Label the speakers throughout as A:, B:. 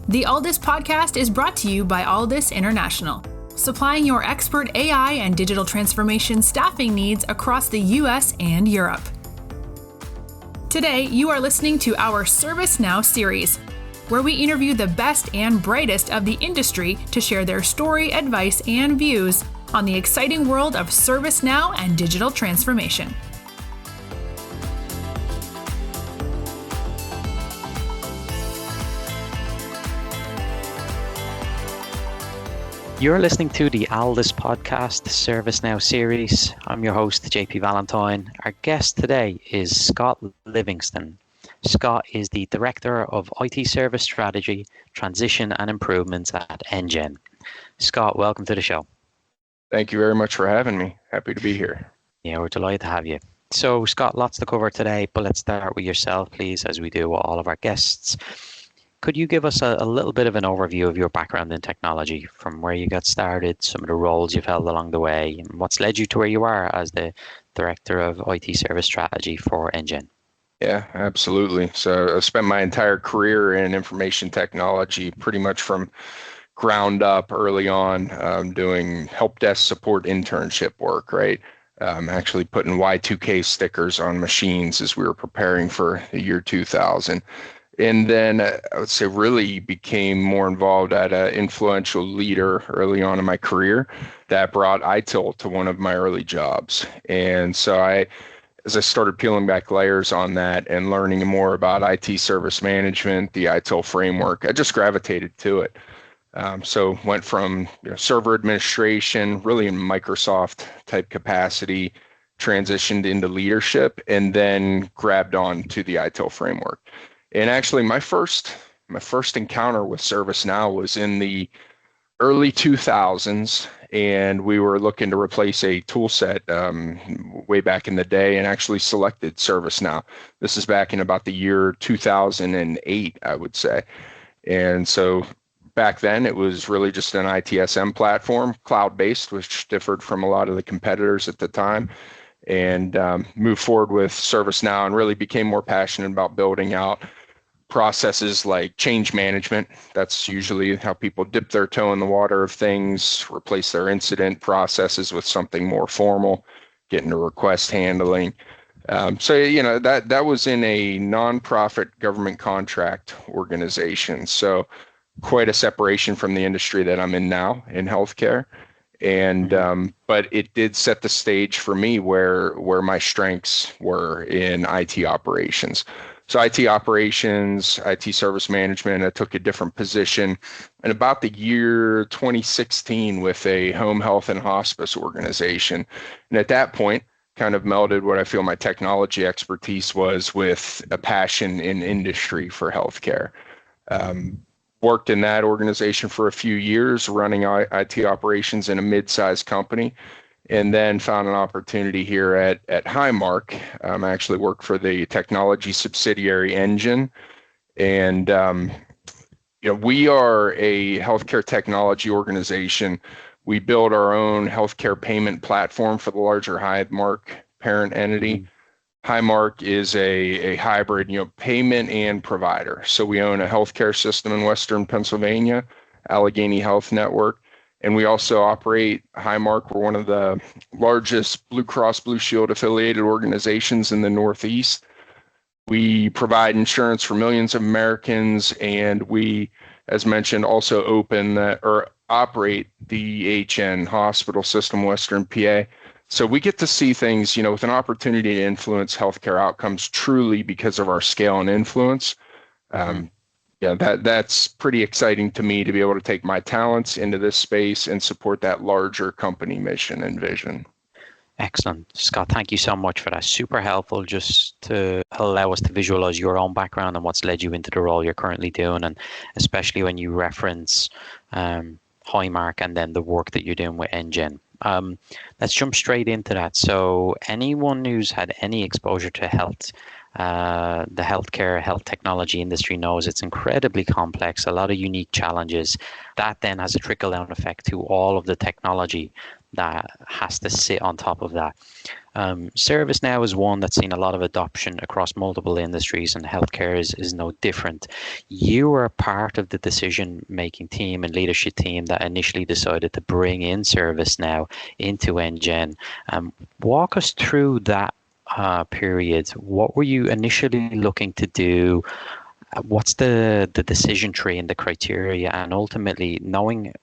A: The Alldus podcast is brought to you by Alldus International, supplying your expert AI and digital transformation staffing needs across the US and Europe. Today, you are listening to our ServiceNow series, where we interview the best and brightest of the industry to share their story, advice, and views on the exciting world of ServiceNow and digital transformation.
B: You're listening to the Alldus podcast ServiceNow series. I'm your host, JP Valentine. Our guest today is Scott Livingston. Scott is the Director of IT Service Strategy, Transition and Improvements at enGen. Scott, welcome to the show.
C: Thank you very much for having me. Happy to be here.
B: Yeah, we're delighted to have you. So, Scott, lots to cover today, but let's start with yourself, please, as we do with all of our guests. Could you give us a little bit of an overview of your background in technology, from where you got started, some of the roles you've held along the way, and what's led you to where you are as the Director of IT Service Strategy for enGen?
C: Yeah, absolutely. So I spent my entire career in information technology, pretty much from ground up early on, doing help desk support internship work, right? Actually putting Y2K stickers on machines as we were preparing for the year 2000. And then I would say really became more involved at an influential leader early on in my career that brought ITIL to one of my early jobs. And so as I started peeling back layers on that and learning more about IT service management, the ITIL framework, I just gravitated to it. So went from server administration, really in Microsoft type capacity, transitioned into leadership, and then grabbed on to the ITIL framework. And actually, my first encounter with ServiceNow was in the early 2000s, and we were looking to replace a tool set way back in the day, and actually selected ServiceNow. This is back in about the year 2008, I would say. And so back then, it was really just an ITSM platform, cloud-based, which differed from a lot of the competitors at the time. And moved forward with ServiceNow and really became more passionate about building out processes like change management. That's usually how people dip their toe in the water of things, replace their incident processes with something more formal, get into request handling. That was in a nonprofit government contract organization. So quite a separation from the industry that I'm in now in healthcare. And but it did set the stage for me where my strengths were in IT operations. So IT operations, IT service management, I took a different position in about the year 2016 with a home health and hospice organization. And at that point, kind of melded what I feel my technology expertise was with a passion in industry for healthcare. Worked in that organization for a few years, running IT operations in a mid-sized company, and then found an opportunity here at Highmark. I actually worked for the technology subsidiary enGen, and we are a healthcare technology organization. We build our own healthcare payment platform for the larger Highmark parent entity. Highmark is a hybrid, payment and provider. So we own a healthcare system in Western Pennsylvania, Allegheny Health Network, and we also operate Highmark. We're one of the largest Blue Cross Blue Shield affiliated organizations in the Northeast. We provide insurance for millions of Americans, and we, as mentioned, also operate the HN hospital system, Western PA. So we get to see things, with an opportunity to influence healthcare outcomes truly because of our scale and influence. That's pretty exciting to me to be able to take my talents into this space and support that larger company mission and vision.
B: Excellent. Scott, thank you so much for that. Super helpful just to allow us to visualize your own background and what's led you into the role you're currently doing, and especially when you reference Highmark and then the work that you're doing with enGen. Let's jump straight into that. So anyone who's had any exposure to health, the health technology industry knows it's incredibly complex, a lot of unique challenges. That then has a trickle-down effect to all of the technology that has to sit on top of that. ServiceNow is one that's seen a lot of adoption across multiple industries, and healthcare is no different. You were part of the decision-making team and leadership team that initially decided to bring in ServiceNow into enGen. Walk us through that period. What were you initially looking to do? What's the decision tree and the criteria, and ultimately knowing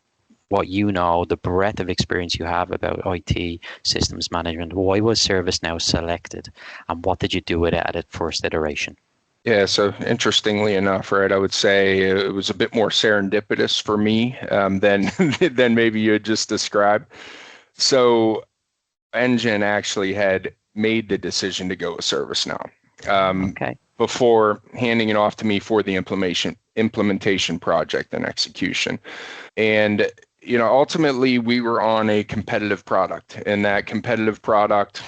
B: what you know, the breadth of experience you have about IT systems management, why was ServiceNow selected, and what did you do with it at its first iteration?
C: Yeah, so interestingly enough, right, I would say it was a bit more serendipitous for me than than maybe you had just described. So enGen actually had made the decision to go with ServiceNow before handing it off to me for the implementation project and execution. And ultimately, we were on a competitive product, and that competitive product,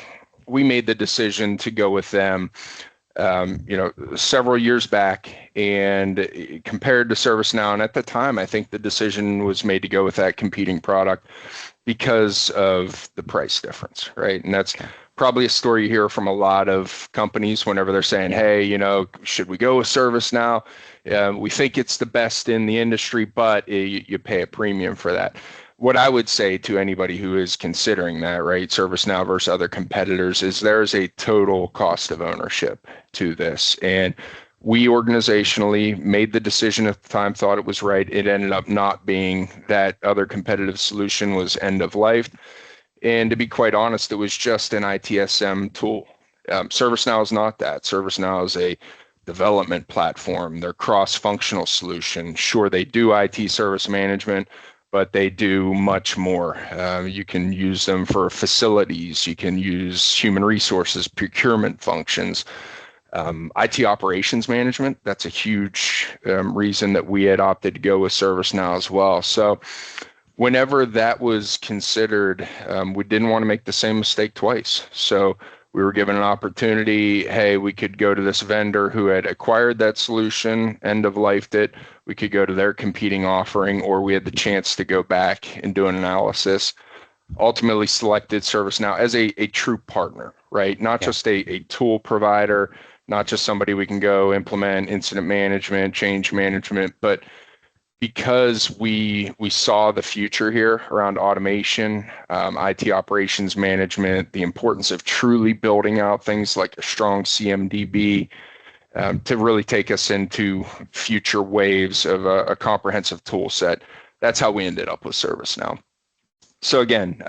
C: we made the decision to go with them, several years back, and compared to ServiceNow. And at the time, I think the decision was made to go with that competing product because of the price difference, right? And that's probably a story you hear from a lot of companies whenever they're saying, hey, should we go with ServiceNow? We think it's the best in the industry, but you pay a premium for that. What I would say to anybody who is considering that, right, ServiceNow versus other competitors, is there's a total cost of ownership to this. And we organizationally made the decision at the time, thought it was right. It ended up not being. That other competitive solution was end of life. And to be quite honest, it was just an ITSM tool. ServiceNow is not that. ServiceNow is a development platform. They're cross-functional solution. Sure, they do IT service management, but they do much more. You can use them for facilities. You can use human resources, procurement functions, IT operations management. That's a huge reason that we had opted to go with ServiceNow as well. So whenever that was considered, we didn't want to make the same mistake twice. So we were given an opportunity. Hey, we could go to this vendor who had acquired that solution, end of lifed it. We could go to their competing offering, or we had the chance to go back and do an analysis. Ultimately selected ServiceNow as a true partner, right? Not just a tool provider, not just somebody we can go implement incident management, change management, but because we saw the future here around automation, IT operations management, the importance of truly building out things like a strong CMDB to really take us into future waves of a comprehensive tool set. That's how we ended up with ServiceNow. So again,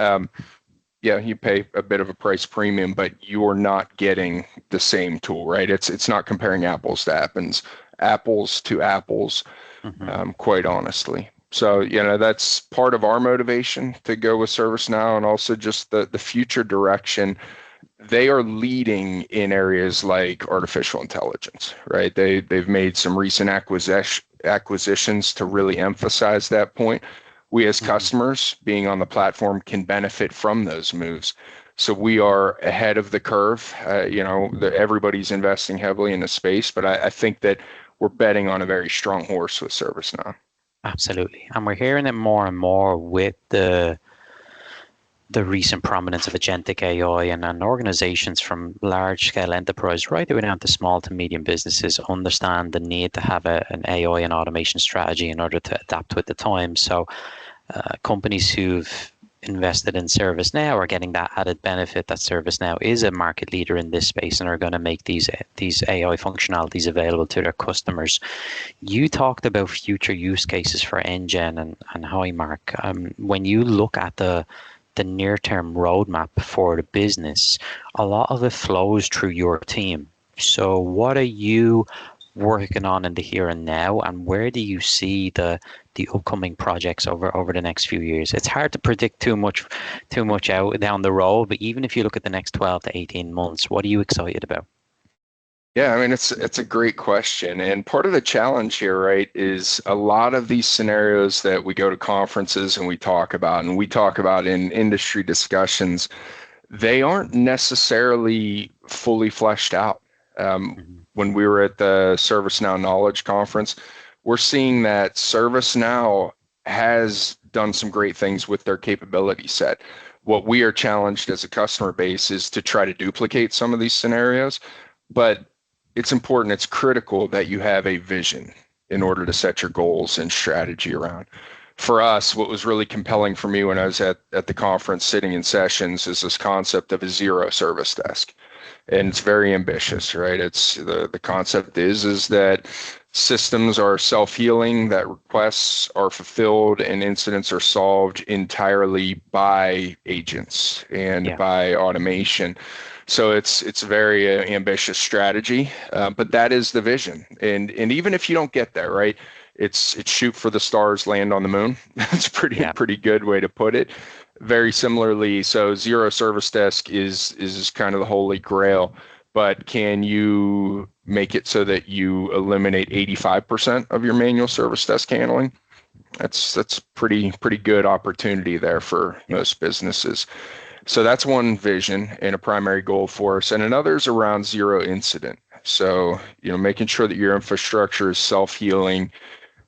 C: you pay a bit of a price premium, but you're not getting the same tool, right? It's not comparing apples to apples, quite honestly. So, that's part of our motivation to go with ServiceNow, and also just the future direction. They are leading in areas like artificial intelligence, right? They've made some recent acquisitions to really emphasize that point. We as customers being on the platform can benefit from those moves. So we are ahead of the curve. Everybody's investing heavily in the space, but I think that we're betting on a very strong horse with ServiceNow.
B: Absolutely. And we're hearing it more and more with the recent prominence of agentic AI, and organizations from large scale enterprise right the way down to small to medium businesses understand the need to have an AI and automation strategy in order to adapt with the times. So companies who've invested in ServiceNow are getting that added benefit that ServiceNow is a market leader in this space and are going to make these AI functionalities available to their customers. You talked about future use cases for enGen and Highmark. When you look at the near-term roadmap for the business, a lot of it flows through your team. So what are you working on in the here and now, and where do you see the upcoming projects over the next few years? It's hard to predict too much out down the road, but even if you look at the next 12 to 18 months, what are you excited about?
C: Yeah, I mean, it's a great question. And part of the challenge here, right, is a lot of these scenarios that we go to conferences and we talk about in industry discussions, they aren't necessarily fully fleshed out. When we were at the ServiceNow Knowledge Conference, we're seeing that ServiceNow has done some great things with their capability set. What we are challenged as a customer base is to try to duplicate some of these scenarios, but it's important, it's critical that you have a vision in order to set your goals and strategy around. For us, what was really compelling for me when I was at the conference sitting in sessions is this concept of a zero service desk. And it's very ambitious, right? It's the concept is that systems are self-healing, that requests are fulfilled and incidents are solved entirely by agents and by automation. So it's a very ambitious strategy, but that is the vision. And even if you don't get there, right? It's shoot for the stars, land on the moon. That's pretty good way to put it. Very similarly, so zero service desk is kind of the holy grail, but can you make it so that you eliminate 85% of your manual service desk handling? That's pretty good opportunity there for most businesses. So that's one vision and a primary goal for us. And another is around zero incident. So, making sure that your infrastructure is self-healing,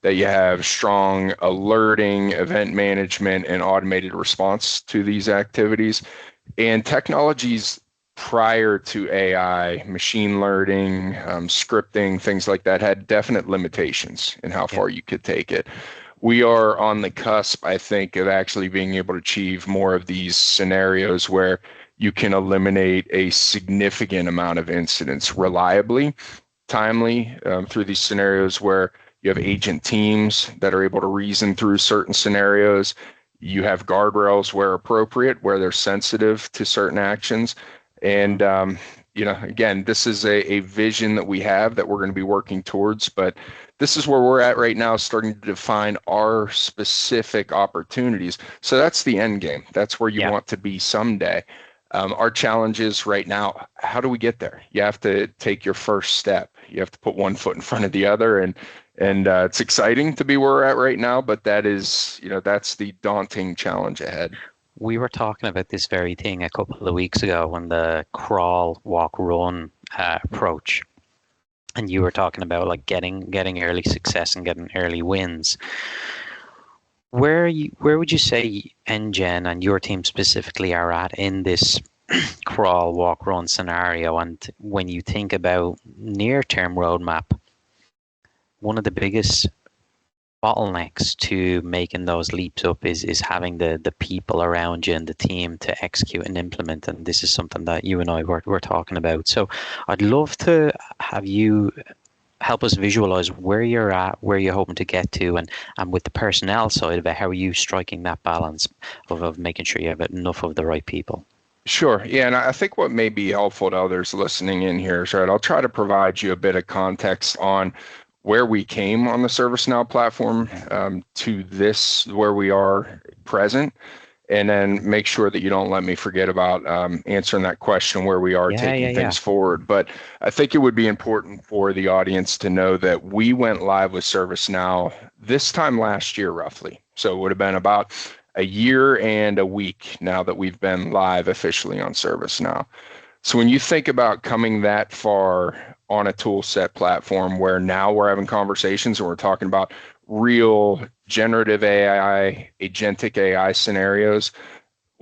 C: that you have strong alerting, event management, and automated response to these activities. And technologies prior to AI, machine learning, scripting, things like that had definite limitations in how far you could take it. We are on the cusp, I think, of actually being able to achieve more of these scenarios where you can eliminate a significant amount of incidents reliably, timely, through these scenarios where you have agent teams that are able to reason through certain scenarios. You have guardrails where appropriate, where they're sensitive to certain actions. And, again, this is a vision that we have that we're going to be working towards, but this is where we're at right now, starting to define our specific opportunities. So that's the end game. That's where you want to be someday. Our challenge is right now, how do we get there? You have to take your first step. You have to put one foot in front of the other, and it's exciting to be where we're at right now, but that is, that's the daunting challenge ahead.
B: We were talking about this very thing a couple of weeks ago when the crawl, walk, run approach, and you were talking about like getting early success and getting early wins. Where would you say enGen and your team specifically are at in this crawl, walk, run scenario? And when you think about near-term roadmap, one of the biggest bottlenecks to making those leaps up is having the people around you and the team to execute and implement. And this is something that you and I were talking about. So I'd love to have you help us visualize where you're at, where you're hoping to get to, and with the personnel side of it, how are you striking that balance of making sure you have enough of the right people?
C: Sure. Yeah. And I think what may be helpful to others listening in here is, right, I'll try to provide you a bit of context on where we came on the ServiceNow platform to this, where we are present, and then make sure that you don't let me forget about answering that question where we are taking things forward. But I think it would be important for the audience to know that we went live with ServiceNow this time last year, roughly. So it would have been about a year and a week now that we've been live officially on ServiceNow. So when you think about coming that far on a tool set platform where now we're having conversations and we're talking about real generative AI, agentic AI scenarios,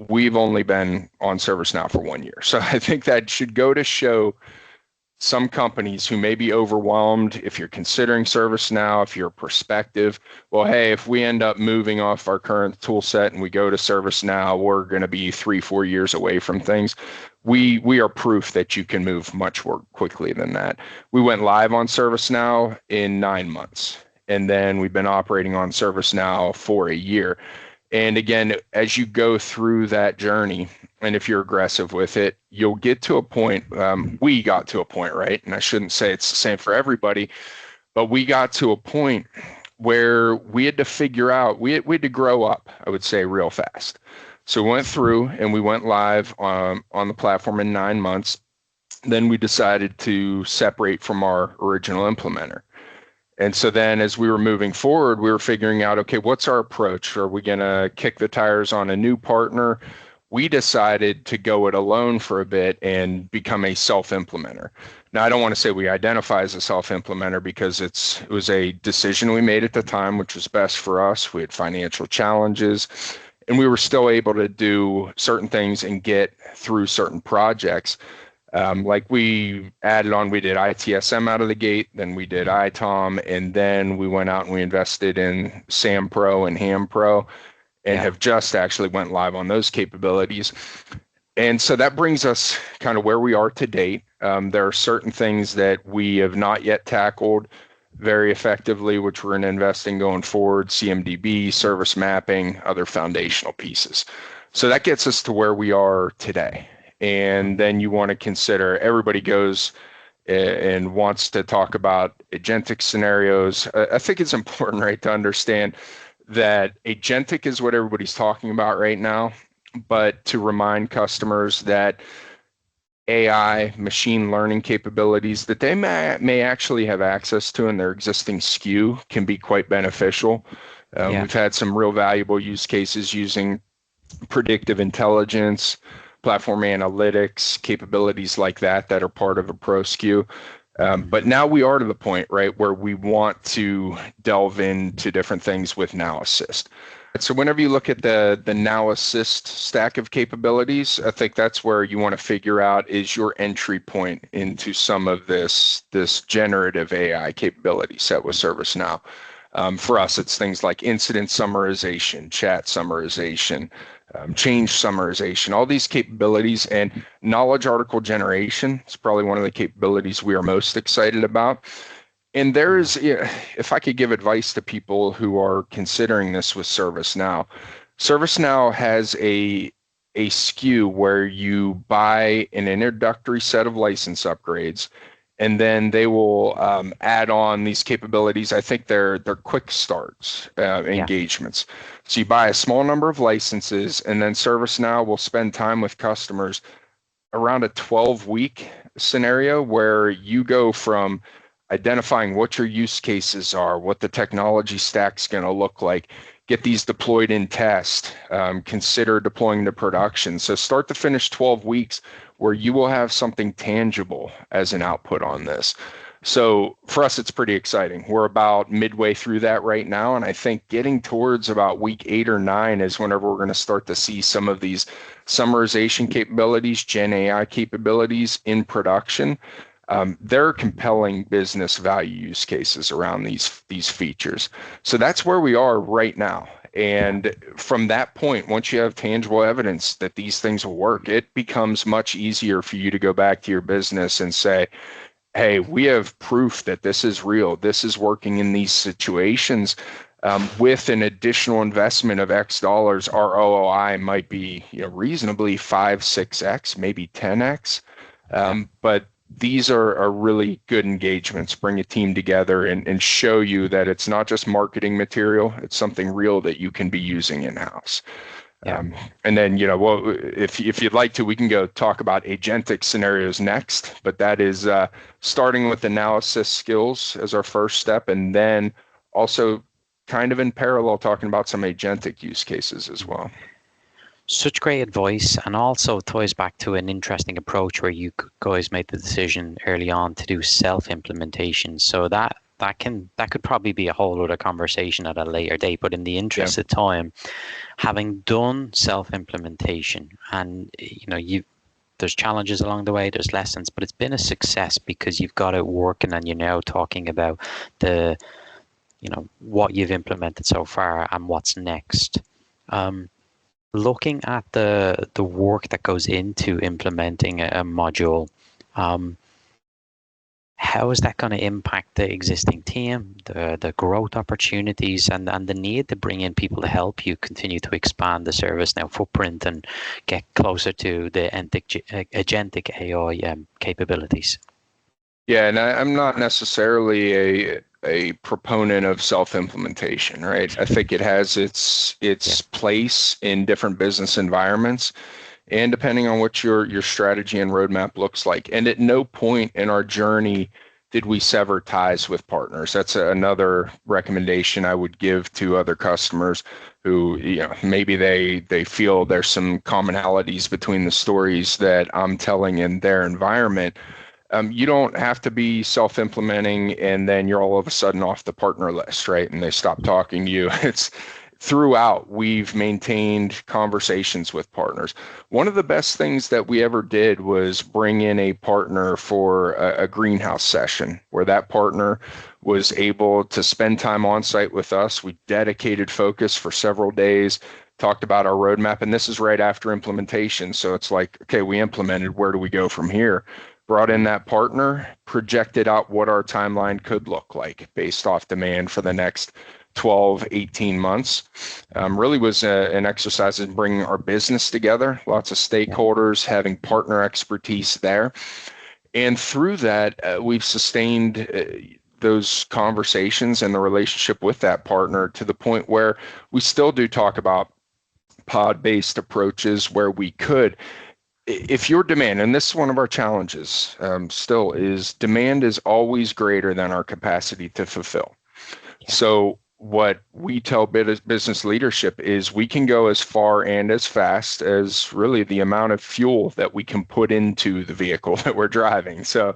C: we've only been on ServiceNow for 1 year. So I think that should go to show some companies who may be overwhelmed, if you're considering ServiceNow, if you're prospective, well, hey, if we end up moving off our current tool set and we go to ServiceNow, we're going to be 3-4 years away from things. We are proof that you can move much more quickly than that. We went live on ServiceNow in 9 months, and then we've been operating on ServiceNow for a year. And again, as you go through that journey, and if you're aggressive with it, you'll get to a point, we got to a point, right? And I shouldn't say it's the same for everybody, but we got to a point where we had to figure out, we had to grow up, I would say, real fast. So we went through and we went live on the platform in 9 months. Then we decided to separate from our original implementer. And so then as we were moving forward, we were figuring out, okay, what's our approach? Are we going to kick the tires on a new partner? We decided to go it alone for a bit and become a self-implementer. Now, I don't want to say we identify as a self-implementer because it was a decision we made at the time, which was best for us. We had financial challenges. and we were still able to do certain things and get through certain projects. Like we added on, we did ITSM out of the gate, then we did ITOM, and then we went out and we invested in SAM Pro and Ham Pro, and have just actually went live on those capabilities. And so that brings us kind of where we are to date. There are certain things that we have not yet tackled very effectively, which we're going to invest in going forward: CMDB, service mapping, other foundational pieces. So that gets us to where we are today. And then you want to consider, everybody goes and wants to talk about agentic scenarios. I think it's important, right, to understand that agentic is what everybody's talking about right now, but to remind customers that AI, machine learning capabilities that they may actually have access to in their existing SKU can be quite beneficial. We've had some real valuable use cases using predictive intelligence, platform analytics, capabilities like that are part of a pro SKU. But now we are to the point, right, where we want to delve into different things with Now Assist. So whenever you look at the Now Assist stack of capabilities, I think that's where you want to figure out is your entry point into some of this generative AI capability set with ServiceNow. For us, it's things like incident summarization, chat summarization, change summarization, all these capabilities, and knowledge article generation is probably one of the capabilities we are most excited about. And there's, if I could give advice to people who are considering this with ServiceNow, ServiceNow has a SKU where you buy an introductory set of license upgrades, and then they will add on these capabilities. I think they're quick starts engagements. So you buy a small number of licenses, and then ServiceNow will spend time with customers around a 12-week scenario where you go from identifying what your use cases are, what the technology stack's going to look like, get these deployed in test, consider deploying to production. So start to finish 12 weeks where you will have something tangible as an output on this. So for us, it's pretty exciting. We're about midway through that right now. And I think getting towards about week 8 or 9 is whenever we're going to start to see some of these summarization capabilities, Gen AI capabilities in production. There are compelling business value use cases around these features. So that's where we are right now. And from that point, once you have tangible evidence that these things will work, it becomes much easier for you to go back to your business and say, hey, we have proof that this is real. This is working in these situations. With an additional investment of X dollars, our ROI might be reasonably 5, 6X, maybe 10X. But these are really good engagements, bring a team together and show you that it's not just marketing material, it's something real that you can be using in-house. And then, if you'd like to, we can go talk about agentic scenarios next, but that is starting with analysis skills as our first step, and then also kind of in parallel talking about some agentic use cases as well.
B: Such great advice, and also ties back to an interesting approach where you guys made the decision early on to do self-implementation. So that could probably be a whole other conversation at a later date. But in the interest of time, having done self-implementation, and there's challenges along the way, there's lessons, but it's been a success because you've got it working, and you're now talking about what you've implemented so far and what's next. Looking at the work that goes into implementing a module, how is that going to impact the existing team, the growth opportunities, and the need to bring in people to help you continue to expand the ServiceNow footprint and get closer to the agentic AI capabilities?
C: Yeah, and I'm not necessarily a proponent of self-implementation, right? I think it has its place in different business environments, and depending on what your strategy and roadmap looks like. And at no point in our journey did we sever ties with partners. That's another recommendation I would give to other customers who, maybe they feel there's some commonalities between the stories that I'm telling in their environment. You don't have to be self-implementing and then you're all of a sudden off the partner list, right? And they stop talking to you. It's throughout, we've maintained conversations with partners. One of the best things that we ever did was bring in a partner for a greenhouse session where that partner was able to spend time on site with us. We dedicated focus for several days, talked about our roadmap, and this is right after implementation. So it's like, okay, we implemented, where do we go from here? Brought in that partner, projected out what our timeline could look like based off demand for the next 12, 18 months. Really was an exercise in bringing our business together, lots of stakeholders, having partner expertise there. And through that, we've sustained those conversations and the relationship with that partner to the point where we still do talk about pod-based approaches where we could. If your demand, and this is one of our challenges still, is demand is always greater than our capacity to fulfill. Yeah. So what we tell business leadership is we can go as far and as fast as really the amount of fuel that we can put into the vehicle that we're driving. So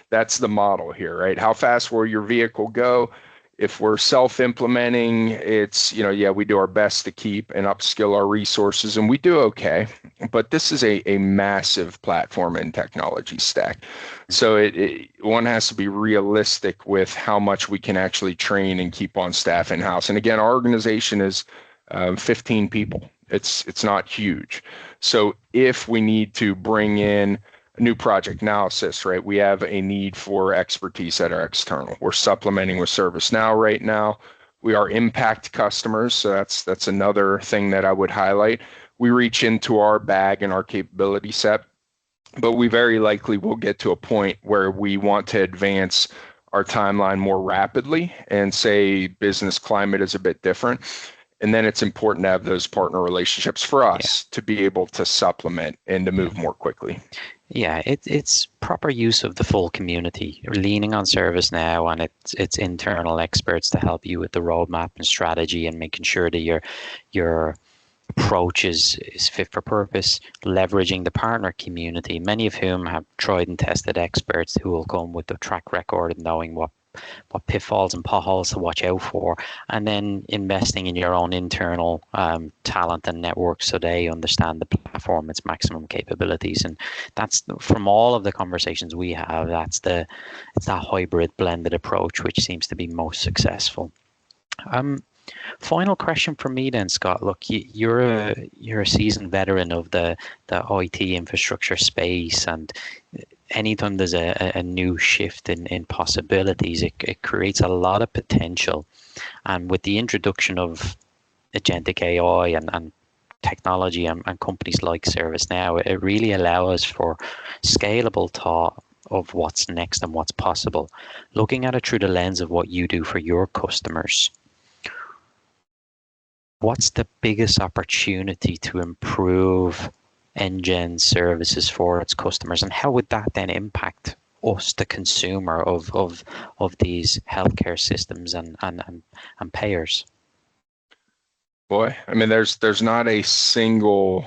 C: that's the model here, right? How fast will your vehicle go? If we're self-implementing, it's, we do our best to keep and upskill our resources, and we do okay. But this is a massive platform and technology stack. So one has to be realistic with how much we can actually train and keep on staff in-house. And again, our organization is 15 people. It's not huge. So if we need to bring in new project analysis, right? We have a need for expertise that are external. We're supplementing with ServiceNow right now. We are impact customers, so that's another thing that I would highlight. We reach into our bag and our capability set, but we very likely will get to a point where we want to advance our timeline more rapidly and say business climate is a bit different. And then it's important to have those partner relationships for us to be able to supplement and to move more quickly.
B: Yeah, it's proper use of the full community. You're leaning on ServiceNow and its internal experts to help you with the roadmap and strategy and making sure that your approach is fit for purpose, leveraging the partner community, many of whom have tried and tested experts who will come with the track record of knowing what pitfalls and potholes to watch out for, and then investing in your own internal talent and network so they understand the platform, its maximum capabilities. And that's, from all of the conversations we have, it's that hybrid blended approach which seems to be most successful. Final question for me then, Scott. Look, you're a seasoned veteran of the IT infrastructure space, and anytime there's a new shift in possibilities, it creates a lot of potential. And with the introduction of agentic AI and technology and companies like ServiceNow, it really allows for scalable thought of what's next and what's possible. Looking at it through the lens of what you do for your customers, what's the biggest opportunity to improve enGen's services for its customers, and how would that then impact us, the consumer of these healthcare systems and payers?
C: Boy, I mean, there's not a single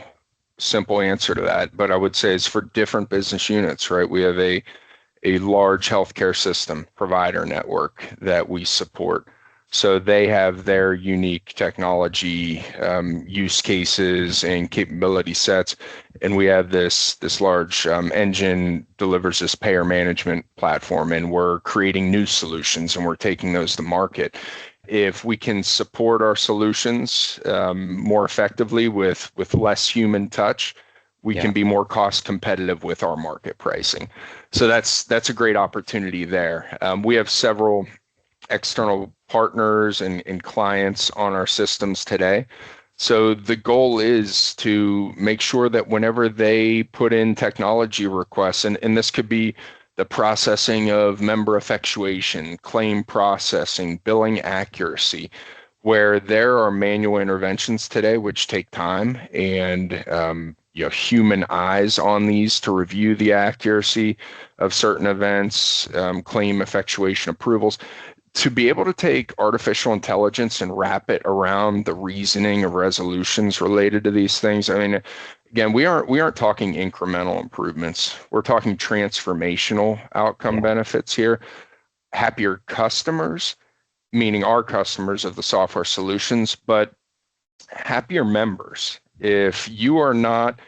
C: simple answer to that, but I would say it's for different business units, right? We have a large healthcare system provider network that we support. So they have their unique technology use cases and capability sets, and we have this large enGen delivers this payer management platform, and we're creating new solutions and we're taking those to market. If we can support our solutions more effectively with less human touch, we can be more cost competitive with our market pricing. So that's a great opportunity there. We have several external partners and clients on our systems today. So the goal is to make sure that whenever they put in technology requests, and this could be the processing of member effectuation, claim processing, billing accuracy, where there are manual interventions today which take time and human eyes on these to review the accuracy of certain events, claim effectuation approvals. To be able to take artificial intelligence and wrap it around the reasoning of resolutions related to these things. I mean, again, we aren't talking incremental improvements. We're talking transformational outcome benefits here. Happier customers, meaning our customers of the software solutions, but happier members. If you are not,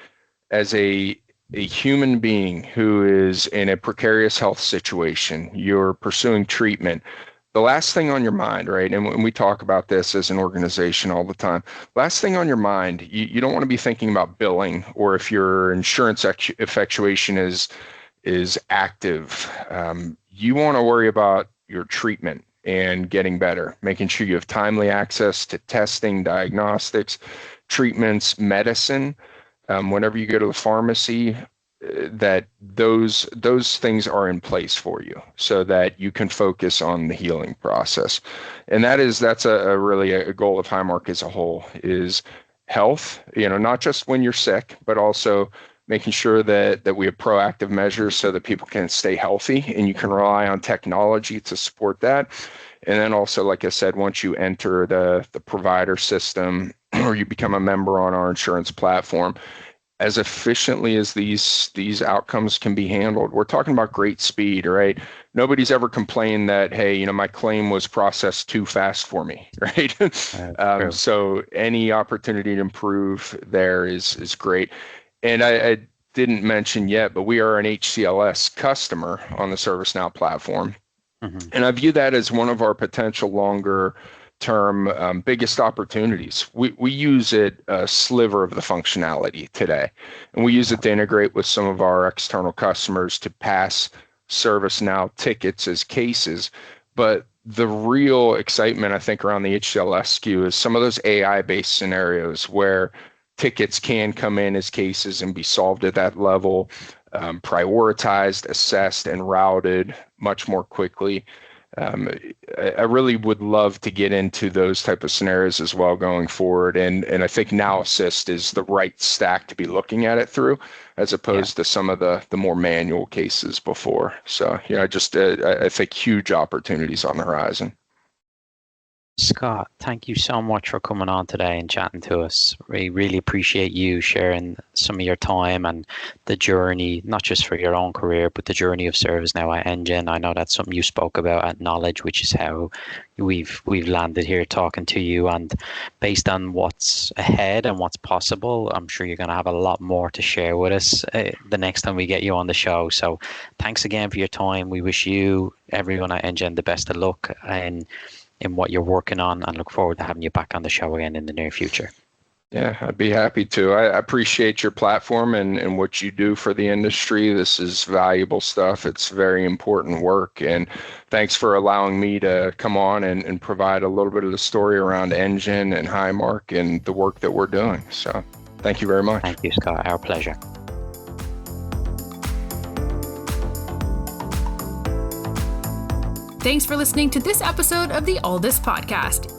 C: as a human being who is in a precarious health situation, you're pursuing treatment, the last thing on your mind, right? And we talk about this as an organization all the time. Last thing on your mind, you don't want to be thinking about billing, or if your insurance effectuation is active. You want to worry about your treatment and getting better, making sure you have timely access to testing, diagnostics, treatments, medicine. Whenever you go to the pharmacy, that those things are in place for you so that you can focus on the healing process. And that's a really a goal of Highmark as a whole, is health, not just when you're sick, but also making sure that we have proactive measures so that people can stay healthy, and you can rely on technology to support that. And then also, like I said, once you enter the provider system or you become a member on our insurance platform, as efficiently as these outcomes can be handled, we're talking about great speed, right? Nobody's ever complained that, hey, my claim was processed too fast for me, right? So any opportunity to improve there is great. And I didn't mention yet, but we are an HCLS customer on the ServiceNow platform. Mm-hmm. And I view that as one of our potential longer term biggest opportunities. We use it a sliver of the functionality today, and we use it to integrate with some of our external customers to pass ServiceNow tickets as cases. But the real excitement, I think, around the HCLS SKU is some of those AI-based scenarios where tickets can come in as cases and be solved at that level, prioritized, assessed, and routed much more quickly. I really would love to get into those type of scenarios as well going forward. And I think Now Assist is the right stack to be looking at it through, as opposed to some of the more manual cases before. So, I think huge opportunities on the horizon.
B: Scott, thank you so much for coming on today and chatting to us. We really appreciate you sharing some of your time and the journey, not just for your own career, but the journey of ServiceNow at enGen. I know that's something you spoke about at Knowledge, which is how we've landed here talking to you. And based on what's ahead and what's possible, I'm sure you're going to have a lot more to share with us the next time we get you on the show. So thanks again for your time. We wish you, everyone at enGen, the best of luck in what you're working on, and look forward to having you back on the show again in the near future.
C: Yeah, I'd be happy to. I appreciate your platform and what you do for the industry. This is valuable stuff. It's very important work. And thanks for allowing me to come on and provide a little bit of the story around enGen and Highmark and the work that we're doing. So thank you very much.
B: Thank you, Scott. Our pleasure.
A: Thanks for listening to this episode of the Alldus podcast.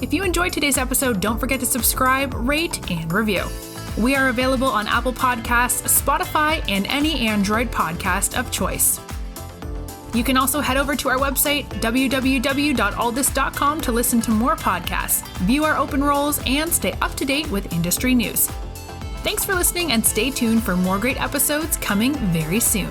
A: If you enjoyed today's episode, don't forget to subscribe, rate, and review. We are available on Apple Podcasts, Spotify, and any Android podcast of choice. You can also head over to our website, www.alldus.com, to listen to more podcasts, view our open roles, and stay up to date with industry news. Thanks for listening, and stay tuned for more great episodes coming very soon.